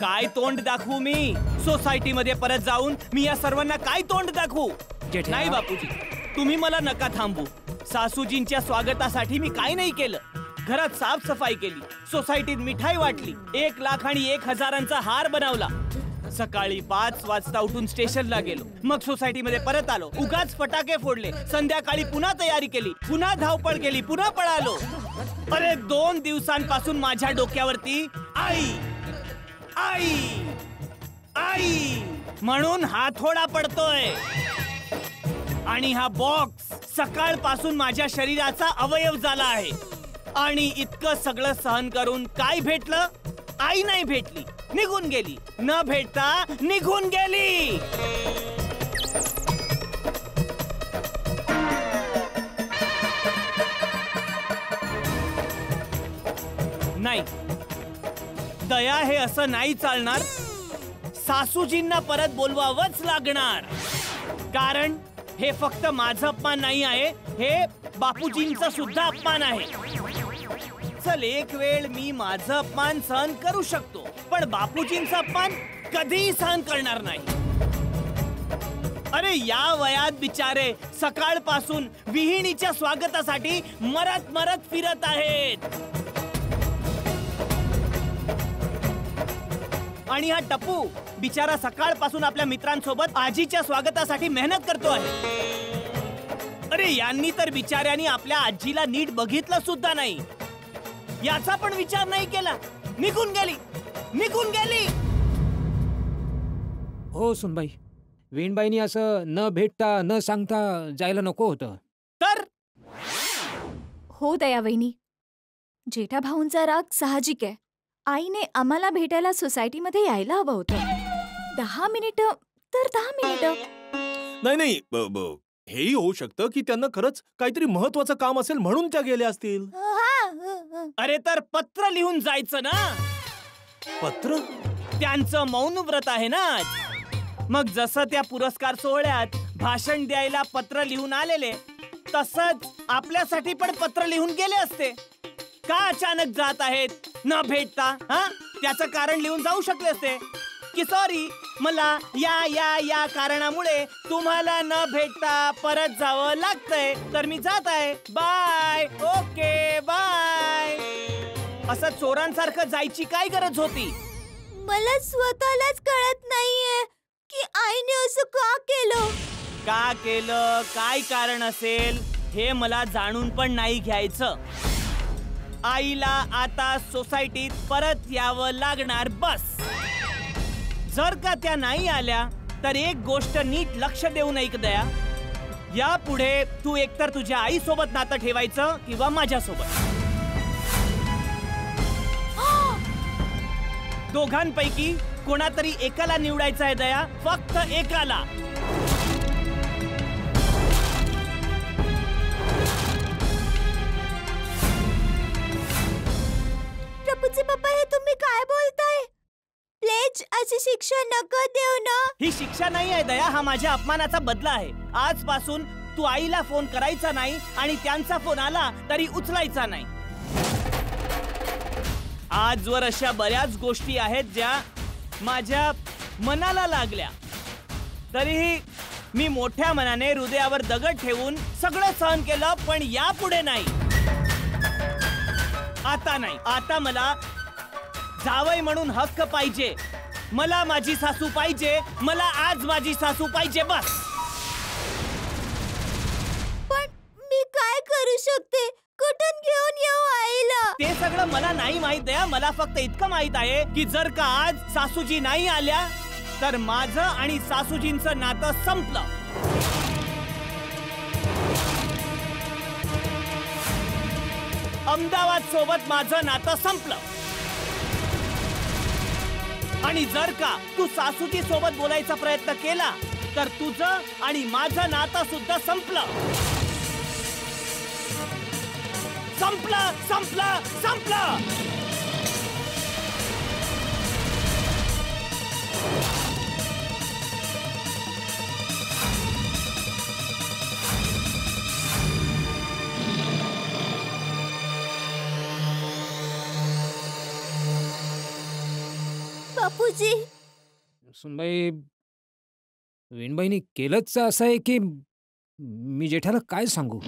काय तोंड दाखवू मी? सोसायटीमध्ये परत जाऊन मी या सर्वांना काय तोंड दाखवू? नाही बापूजी, तुम्ही मला नका थांबू. सासूजींच्या स्वागतासाठी मी काय नाही केलं. घरात साफसफाई केली, सोसायटीत मिठाई वाटली, 1,00,000 आणि 1,000चा हार बनवला. सकाळी 5 वाजता उठून स्टेशनला गेलो, मग सोसायटीमध्ये परत आलो, उगाच फटाके फोडले. संध्याकाळी पुन्हा तयारी केली, पुन्हा धावपळ केली, पुन्हा पळालो. अरे 2 दिवसांपासून माझ्या डोक्यावरती आई आई आई म्हणून हातोडा पडतोय. आणि हा बॉक्स सकाळपासून माझ्या शरीराचा अवयव झाला आहे. आणि इतकं सगळं सहन करून काय भेटलं? आई नाही भेटली, निघून गेली. न भेटता निघून गेली. नाही दया, हे असं नाही चालणार. सासूजींना परत बोलवावंच लागणार. कारण हे फक्त माझं अपमान नाही आहे, हे बापूजींचा सुद्धा अपमान आहे. चल, एक वेळ मी माझं अपमान सहन करू शकतो, पण बापूजींचा अपमान कधीही सहन करणार नाही. अरे या वयात बिचारे सकाळपासून विहिणीच्या स्वागतासाठी मरत मरत फिरत आहेत. आणि हा टप्पू बिचारा सकाळपासून आपल्या मित्रांसोबत आजीच्या स्वागतासाठी मेहनत करतो आहे. अरे यांनी तर बिचाऱ्यांनी आपल्या आजीला नीट बघितलं सुद्धा नाही, याचा पण विचार नाही केला. निघून गेली, निघून गेली. हो सुनबाई, वीणबाईनी असं न भेटता न सांगता जायला नको होतं. तर हो दया वहिनी, जेठा भाऊंचा राग साहजिक आहे. आईने आम्हाला भेटायला सोसायटीमध्ये यायला हवं होतं. 10 मिनिटं तर 10 मिनिटं. नाही, हेही होऊ शकतं की त्यांना खरंच काहीतरी महत्वाचं काम असेल म्हणून त्या गेल्या असतील. अरे तर पत्र लिहून जायचं ना. पत्र? त्यांचं मौन व्रत आहे ना. मग जसं त्या पुरस्कार सोहळ्यात भाषण द्यायला पत्र लिहून आलेले, तसंच आपल्यासाठी पण पत्र लिहून गेले असते. का अचानक जात आहेत न भेटता? हा, त्याचं कारण लिहून जाऊ शकले असते की सॉरी, मला या या या कारणामुळे तुम्हाला न भेटता परत जावं लागतंय, तर मी जात आहे, बाय, ओके बाय. असं चोरांसारखं जायची काय गरज होती? मला स्वतःलाच कळत नाहीये की आईने असं का केलं. का केलं, काय कारण असेल हे मला जाणून पण नाही घ्यायचं. आईला आता सोसायटीत परत यावं लागणार, बस. जर का त्या नाही आल्या तर एक गोष्ट नीट लक्ष देऊन ऐक दया. यापुढे तू एकतर तुझ्या आईसोबत नातं ठेवायचं किंवा माझ्यासोबत. दोघांपैकी कोणातरी एकाला निवडायचं आहे दया, फक्त एकाला. प्रभूचे पप्पा, हे तुम्ही काय बोलताय? प्लीज अशी शिक्षा नका देऊ ना. ही शिक्षा नाही आहे दया, हा माझ्या अपमानाचा बदला आहे. आजपासून तू आईला फोन करायचा नाही आणि त्यांचा फोन आला तरी उचलायचा नाही. आजवर अशा बऱ्याच गोष्टी आहेत ज्या माझ्या मनाला लागल्या, तरीही मी मोठ्या मनाने हृदयावर दगड ठेवून सगळं सहन केलं, पण यापुढे नाही. आता नाही. आता मला जावई म्हणून हक्क पाहिजे. मला माझी सासू पाहिजे. मला आज माझी सासू पाहिजे, बस. पण मी काय करू शकते? कुठून घेऊन येऊ आईला? ते सगळं मला नाही माहित आहे. मला फक्त इतकं माहित आहे की जर का आज सासूजी नाही आल्या तर माझं आणि सासूजींचं नातं संपलं. अहमदाबाद सोबत माझं नातं संपलं. आणि जर का तू सासूजी सोबत बोलायचा प्रयत्न केला तर तुझं आणि माझं नातं सुद्धा संपलं. संपलं, संपलं, संपलं. बापूजी. सुनबाई, वीणबाईनी केलंच असं आहे की मी जेठाला काय सांगू?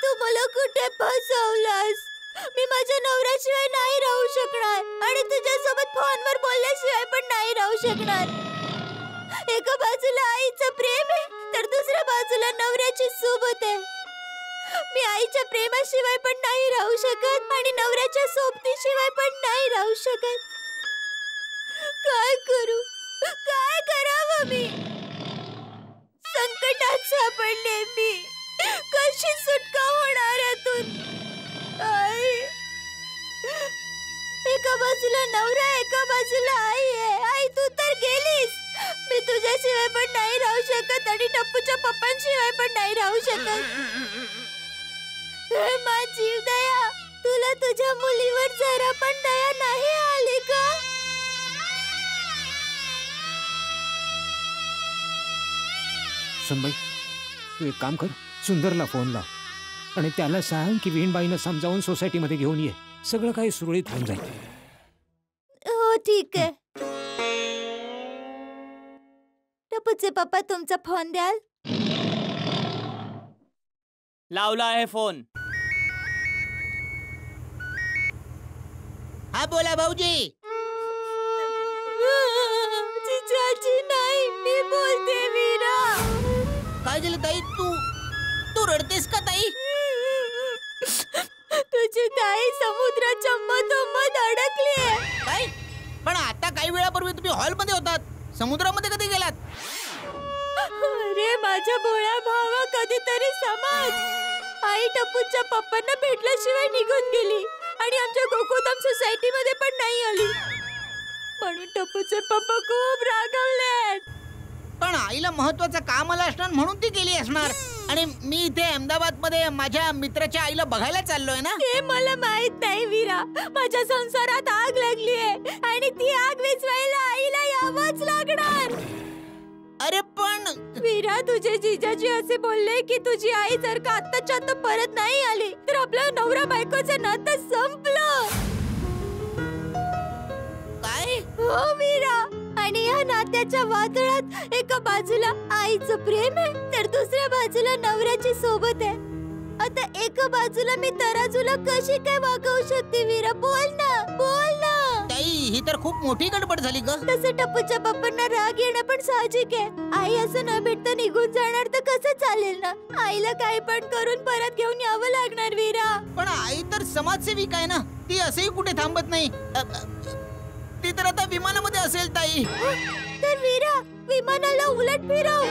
तू मला कुठे फसवलास? मी माझ्या नवऱ्याशिवाय नाही राहू शकणार आणि तुझ्यासोबत फोनवर बोलल्याशिवाय पण नाही राहू शकणार. एका बाजूला आईचं प्रेम आहे तर दुसऱ्या बाजूला नवऱ्याची सोबत आहे. मी आईच्या प्रेमाशिवाय पण नाही राहू शकत आणि नवऱ्याच्या सोबतीशिवाय पण नाही राहू शकत. काय करू? काय करावं मी? संकटात सापडले मी. कशी सुटका होणार यातून? आई, एका बाजूला नवरा, एका बाजूला आई आहे. आई, तू तर गेलीस. मी तुझ्याशिवाय पण नाही राहू शकत आणि टप्पूच्या पप्पांशिवाय पण नाही राहू शकत. माझी दया, तुला तुझ्या मुलीवर जरा पण दया नाही आली का? सुनबाई, तू एक काम कर, सुंदरला फोन लाव आणि त्याला सांग की वीणबाईनं समजावून सोसायटीमध्ये घेऊन ये. सगळं काही सुरळीत होऊन जाईल. हो, ठीक आहे. टपूचे पप्पा, तुमचा फोन द्याल? लावला आहे फोन. हा बोला भाऊजी. जिजाजी नाही, मी बोलते वीरा. काय झालं ताई? तू रडतेस का ताई? तुझी ताई समुद्राच्या मधोमध अडकलीये. काय? पण आता काही वेळापूर्वी तुम्ही हॉलमध्ये होतात. समुद्रामध्ये कधी गेलात? अरे माझ्या भोळ्या भावा, कधीतरी समज. आई टपूच्या पप्पांना भेटल्याशिवाय निघून गेली आणि आमच्या गोकुळधाम सोसायटीमध्ये पण नाही आली. म्हणून टपूचे पप्पा खूप रागावलेत. पण आईला महत्वाचं काम आलं असणार म्हणून ती गेली असणार. आणि मी इथे अहमदाबाद मध्ये माझ्या मित्राच्या आईला बघायला चाललोय ना. हे मला माहित नाही वीरा. माझ्या संसारात आग लागलीये आणि ती आग विझवायला आईला यावंच लागणार. अरे पण वीरा, तुझे जिजाजी असे बोलले की तुझी आई जर का आत्ताच्या आत्ता परत नाही आली तर आपलं नवरा बायकोचं नातं संपलं. काय? हो वीरा, आणि या नात्याच्या वादळात एका बाजूला आईचं प्रेम आहे तर दुसऱ्या बाजूला नवऱ्याची सोबत आहे. आता एका बाजूला मी तराजूला कशी काय वागवू शकते वीरा? बोल ना, बोल ना. ताई, ही तर खूप मोठी गडबड झाली ग. तसं टप्पूच्या पप्पांना राग येणं पण साहजिक आहे. आई असं न भेटता निघून जाणार तर कसं चालेल ना? आईला काही पण करून परत घेऊन यावं लागणार वीरा. पण आई तर समाजसेविक आहे ना. ती असंही कुठे थांबत नाही. ती तर आता विमानामध्ये असेल ताई. तर वीरा, विमानाला उलट फिरव.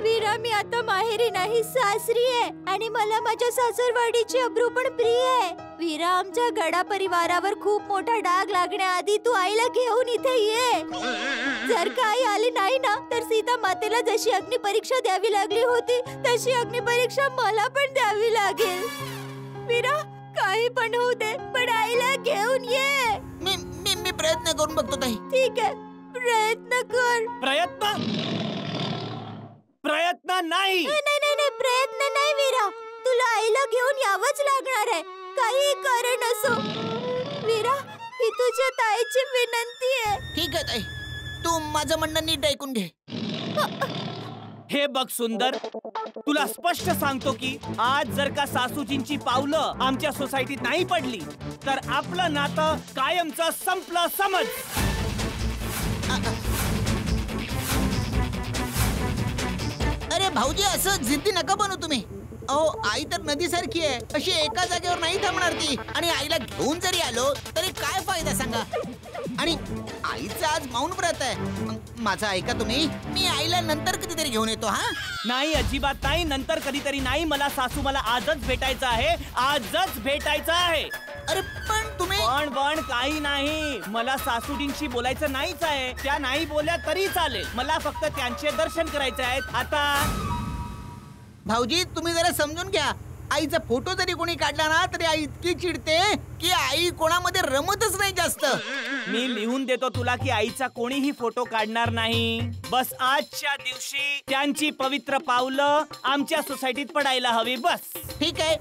वीरा, मी आता माहेरी नाही, सासरी आहे आणि मला माझ्या सासरवाडीची अब्रू पण प्रिय आहे. वीरा, आमच्या गडा परिवारावर खूप मोठा डाग लागण्याआधी तू आईला घेऊन इथे ये. जर का आई आली नाही ना तर सीता मातेला जशी अग्निपरीक्षा द्यावी लागली होती तशी अग्निपरीक्षा मला पण द्यावी लागेल. वीरा, काही पण होऊ दे पण आईला घेऊन ये. मी मी मी प्रयत्न करून बघतो ताई. ठीक आहे, प्रयत्न कर. प्रयत्न नाही. नाही, प्रयत्न नाही वीरा. तुला आईला घेऊन यावंच लागणार आहे, काही कारण असो. वीरा, ही तुझ्या ताईची विनंती आहे. ठीक आहे ताई, तू माझं म्हणणं नीट ऐकून घे. हे बघ सुंदर, तुला स्पष्ट सांगतो की आज जर का सासूजींची पावलं आमच्या सोसायटीत नाही पडली तर आपलं नातं कायमचं संपलं समज. अरे भाऊजी, असं जिद्दी नका बनू तुम्ही. अहो, आई तर नदीसारखी आहे, अशी एका जागेवर नाही थांबणार ती. आणि आईला घेऊन जरी आलो तरी काय फायदा सांगा. आणि आईचं आज मौन व्रत आहे. माझं ऐका तुम्ही, मी आईला नंतर कधीतरी घेऊन येतो. हा नाही, अजिबात नाही. नंतर कधीतरी नाही. मला सासू मला आजच भेटायचं आहे, आजच भेटायचं आहे. अरे पण तुम्ही पण काही नाही. मला सासूजींशी बोलायचं नाहीच आहे. त्या नाही बोलल्या तरी चालेल. मला फक्त त्यांचे दर्शन करायचे आहेत. आता भाऊजी, तुम्ही जरा समजून घ्या. आईचा फोटो जरी कोणी काढला ना तरी आई इतकी चिडते की आई कोणामध्ये रमतच नाही जास्त. मी लिहून देतो तुला की आईचा कोणीही फोटो काढणार नाही. बस आजच्या दिवशी त्यांची पवित्र पावलं आमच्या सोसायटीत पडायला हवी बस. ठीक आहे,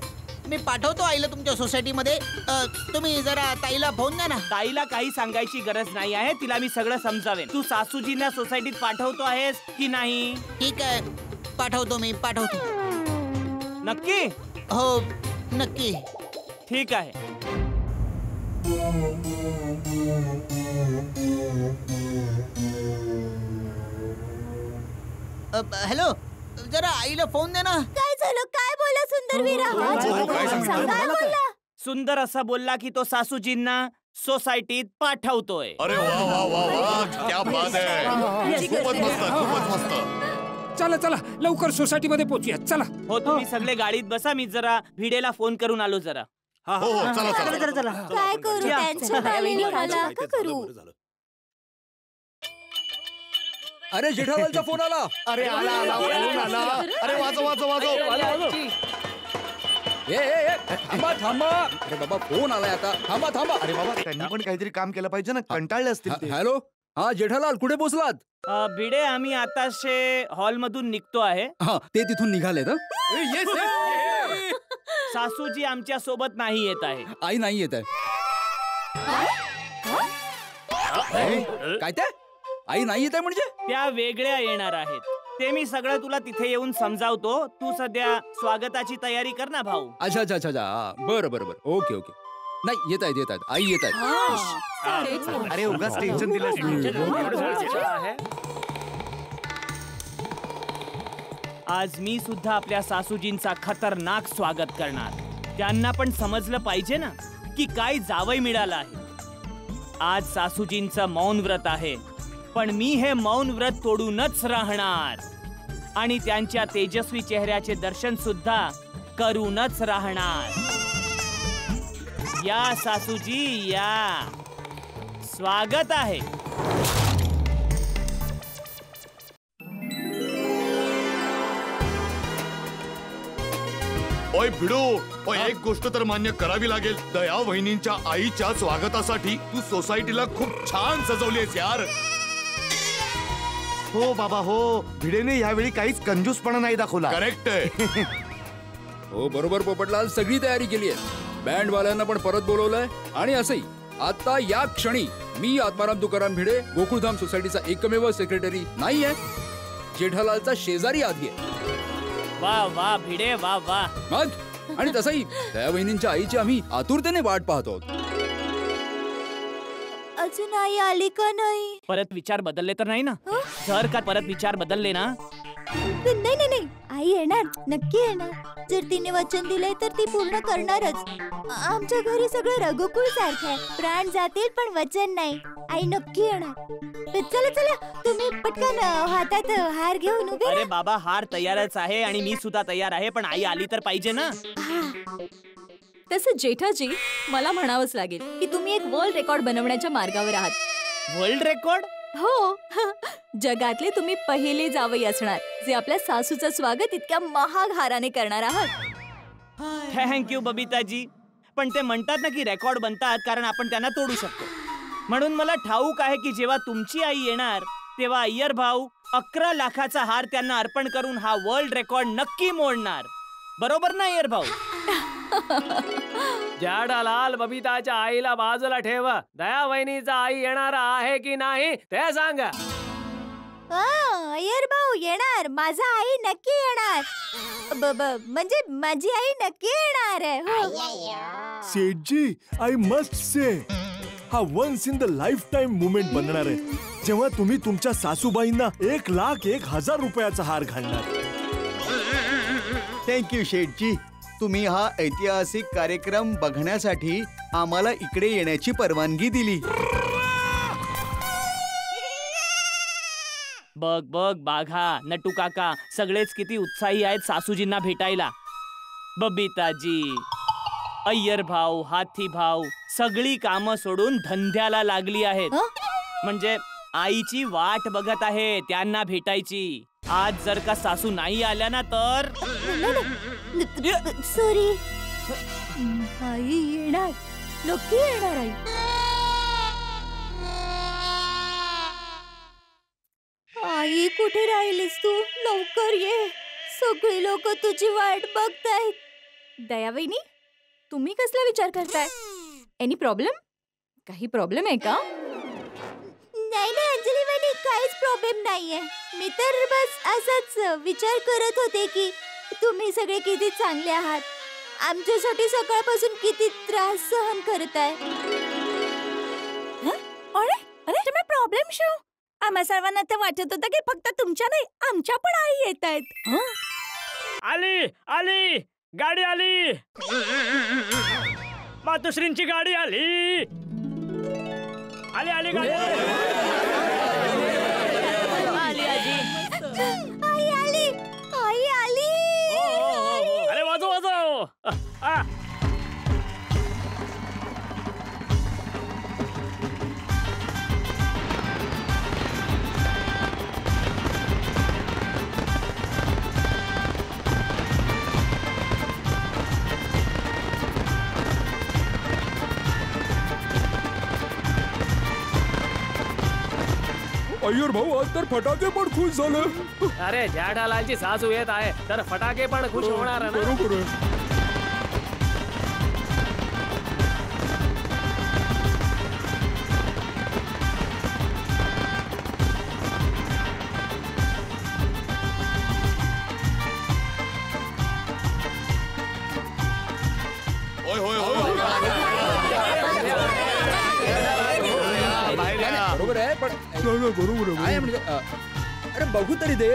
मी पाठवतो आईला तुमच्या सोसायटीमध्ये. तुम्ही जरा ताईला फोन द्या ना. ताईला काही सांगायची गरज नाही आहे, तिला मी सगळं समजावेन. तू सासूजींना सोसायटीत पाठवतो आहेस की नाही? ठीक आहे, पाठवतो, मी पाठवतो. नक्की? हो नक्की. ठीक आहे. हॅलो, जरा आईला फोन दे ना. काय झालं? काय बोला सुंदरवीरा? सुंदर असा बोलला की तो सासूजींना सोसायटीत पाठवतोय. अरे वा वा वा वा, क्या बात आहे. खूपच मस्त, खूपच मस्त. चला चला लवकर सोसायटीमध्ये पोहोचूया. चला. हो तुम्ही सगळे गाडीत बसा, मी जरा भिडेला फोन करून आलो जरा. हो हो, चला चला. काय करू त्यांच्या नावाने मला का करू? अरे जेठालालचा फोन आला. अरे आला आला फोन आला. अरे वाजव वाजव वाजव. थांबा थांबा. अरे बाबा फोन आलाय आता. थांबा थांबा. अरे बाबा त्यांनी पण काहीतरी काम केलं पाहिजे ना, कंटाळले असतील ते. हॅलो, हा जेठालाल कुठे पोहोचलात? भिडे आम्ही आताशे हॉल मधून निघतो आहे. हा ते तिथून निघालेत. सासूजी आमच्या सोबत नाही येत आहे. आई नाही येत आहे. काय ते? आई नाही येत आहे म्हणजे? त्या वेगळ्या येणार आहेत. ते मी सगळं तुला तिथे येऊन समजावतो. तू सध्या स्वागताची तयारी कर ना भाऊ. अच्छा अच्छा अच्छा. बरं बरं बरं. Okay okay. नाही येत आहेत आई येत आहेत. अरे उगाच टेन्शन दिलं. आज मी सुद्धा आपल्या सासूजींचा खतरनाक स्वागत करणार. त्यांना पण समजलं पाहिजे ना की काय जावई मिळालं आहे. आज सासूजींचं मौन व्रत आहे, पण मी हे मौन व्रत तोडूनच राहणार आणि त्यांच्या तेजस्वी चेहऱ्याचे दर्शन सुद्धा करूनच राहणार. या सासूजी या, स्वागत आहे. ओय भिडू, ओय एक गोष्ट तर मान्य करावी लागेल. दया वहिनींच्या आईच्या स्वागतासाठी तू सोसायटीला खूप छान सजवलीस यार. हो बाबा हो, भिडेने यावेळी काहीच कंजूसपणा नाही दाखवला. करेक्ट आहे. हो बरोबर पोपटलाल, सगळी तयारी केली आहे. बँड वाल्यांना पण परत बोलवलंय. आणि असंही आता या क्षणी मी आत्माराम तुकाराम भिडे गोकुळधाम सोसायटीचा एकमेव सेक्रेटरी नाही आहे. जेठालालचा शेजारी आधी आहे. वा वा भिडे वा वा. मग आणि तसंही त्या वहिनींच्या आईची आम्ही आतुरतेने वाट पाहतो. अजून आई आली का नाही? परत विचार बदलले तर नाही ना? जर का परत विचार बदलले ना? नाही नाही नाही, आई येणार, नक्की येणार. जर तिने वचन दिलंय तर ती पूर्ण करणारच. आमच्या घरी सगळं रघुकुळ सारखं आहे. प्राण जातील पण वचन नाही. आई नक्की येणार. चला चला, तुम्ही पटकन हातात हार घेऊन उभे अरे राहा. बाबा, हार तयारच आहे आणि मी सुद्धा तयार आहे, पण आई आली तर पाहिजे ना. तसं जेठाजी, मला म्हणावंच लागेल की तुम्ही एक वर्ल्ड रेकॉर्ड बनवण्याच्या मार्गावर आहात. World record? हो. जगातले तुम्ही पहिले जावई असणार जे आपल्या सासूचं स्वागत इतक्या महाग हाराने करणार आहात. थँक्यू बबिताजी. पण ते म्हणतात ना की रेकॉर्ड बनतात कारण आपण त्यांना तोडू शकतो. म्हणून मला ठाऊक आहे की जेव्हा तुमची आई येणार तेव्हा अय्यर भाऊ 11 लाखाचा हार त्यांना अर्पण करून हा वर्ल्ड रेकॉर्ड नक्की मोडणार. बरोबर ना अय्यर भाऊ? जेठालाल, बबिताच्या आईला बाजूला ठेव. दया वहिनीचा आई येणार आहे की नाही ते सांगा. अय्यर भाऊ येणार. माझा आई नक्की येणार. म्हणजे माझी आई नक्की येणार आहे. हो. सेठजी, आय मस्ट से, हा once in the lifetime moment बनणार आहे जेव्हा तुम्ही तुमच्या सासूबाईंना 1,01,000 रुपयाचा हार घालणार. थँक्यू शेठजी. तुम्ही हा ऐतिहासिक कार्यक्रम बघण्यासाठी आम्हाला इकडे येण्याची परवानगी दिली. बघ बघ बाघा, नटू काका सगळेच किती उत्साही आहेत सासूजींना भेटायला. बबिताजी, अय्यर भाऊ, हाथी भाऊ सगळी कामं सोडून धंद्याला लागली आहेत. म्हणजे आईची वाट बघत आहे त्यांना भेटायची. आज जर का सासू नाही आल्या ना तर सॉरी. आई येणार, नक्की येणार आई. आई कुठे राहिलीस तू? लवकर ये, सगळी लोक तुझी वाट बघतायत. दया वहिनी, तुम्ही कसला विचार करताय? Any problem? काही प्रॉब्लेम आहे का? नाही नाही अंजली वहिनी, काहीच प्रॉब्लेम नाहीये. मी तर बस असाच विचार करत होते की तुम्ही सगळे किती चांगले आहात. आमच्यासाठी सकाळपासून किती त्रास सहन करताय. अरे अरे तुम्ही प्रॉब्लेम शो? आम्हा सर्वांना तर वाटत होतं की फक्त तुमच्या नाही, आमच्या पण आई येत आहेत. आली आली, गाडी आली, मातोश्रींची गाडी आली. आली आली गाडी. आई आली, आई आली. अरे वाजव वाजव. अय्यर भाऊ, आज तर फटाके पण खुश झाले. अरे जेठालालची सासू येत आहे तर फटाके पण खुश होणार ना. बरोबर आहे. होय होय होय. बरोबर आहे, पण बरोबर काय म्हणजे अरे बघू तरी दे.